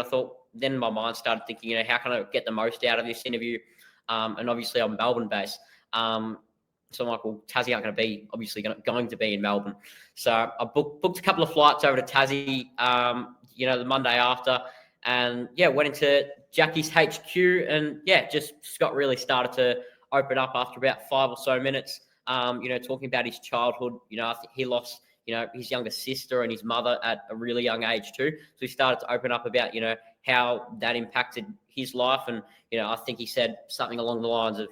I thought, then my mind started thinking, how can I get the most out of this interview? And obviously I'm Melbourne based. So I'm like, well, Tassie aren't going to be in Melbourne. So I booked a couple of flights over to Tassie, the Monday after, and went into Jackie's HQ, and just Scott really started to open up after about 5 or so minutes. Talking about his childhood. I think he lost, his younger sister and his mother at a really young age too. So he started to open up about, how that impacted his life. And, I think he said something along the lines of,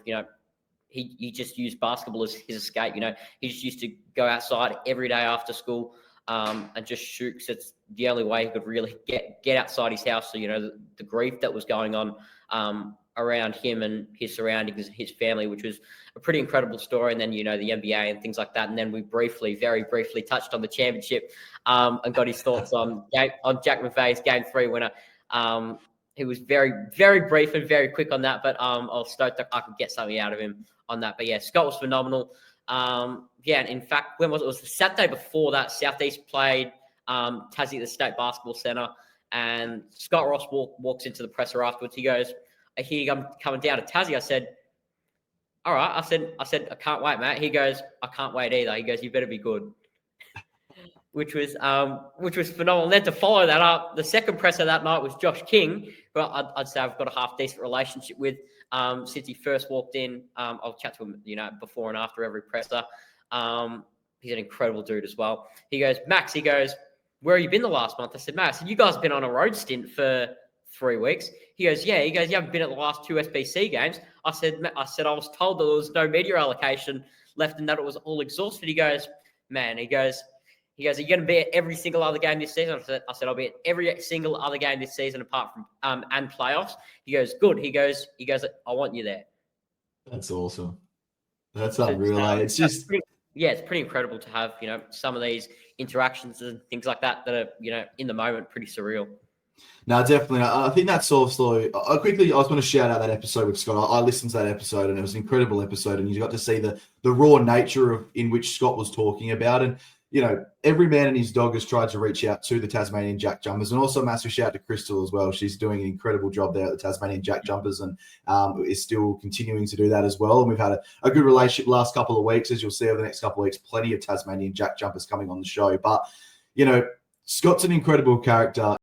he just used basketball as his escape. He just used to go outside every day after school and just shoot, because it's the only way he could really get outside his house. So, the grief that was going on around him and his surroundings, his family, which was a pretty incredible story. And then, the NBA and things like that. And then we very briefly touched on the championship and got his thoughts on Jack McVeigh's Game 3 winner. He was very, very brief and very quick on that, but I was stoked that I could get something out of him on that. But Scott was phenomenal. And in fact, when was it? It was the Saturday before that. Southeast played Tassie at the State Basketball Centre, and Scott Ross walks into the presser afterwards. He goes, "I hear you coming down to Tassie." I said, "All right." I said, "I can't wait, mate." He goes, "I can't wait either." He goes, "You better be good." Which was phenomenal. And then to follow that up, the second presser that night was Josh King, who I'd say I've got a half decent relationship with since he first walked in. I'll chat to him, before and after every presser. He's an incredible dude as well. He goes, "Max," he goes, "where have you been the last month?" I said, "Max, you guys have been on a road stint for 3 weeks." He goes, "Yeah." He goes, "You haven't been at the last 2 SBC games." I said, "I was told that there was no media allocation left and that it was all exhausted." He goes, "Man," he goes, "Are you going to be at every single other game this season?" I said, "I'll be at every single other game this season apart from and playoffs." He goes, "Good." He goes, "I want you there." That's awesome. That's unreal. It's just it's pretty incredible to have some of these interactions and things like that are in the moment pretty surreal. No, definitely. I think that sort of story. I just want to shout out that episode with Scott. I listened to that episode, and it was an incredible episode, and you got to see the raw nature in which Scott was talking about. And every man and his dog has tried to reach out to the Tasmanian Jack Jumpers, and also a massive shout out to Crystal as well. She's doing an incredible job there at the Tasmanian Jack Jumpers, and is still continuing to do that as well. And we've had a good relationship last couple of weeks, as you'll see over the next couple of weeks. Plenty of Tasmanian Jack Jumpers coming on the show, but Scott's an incredible character.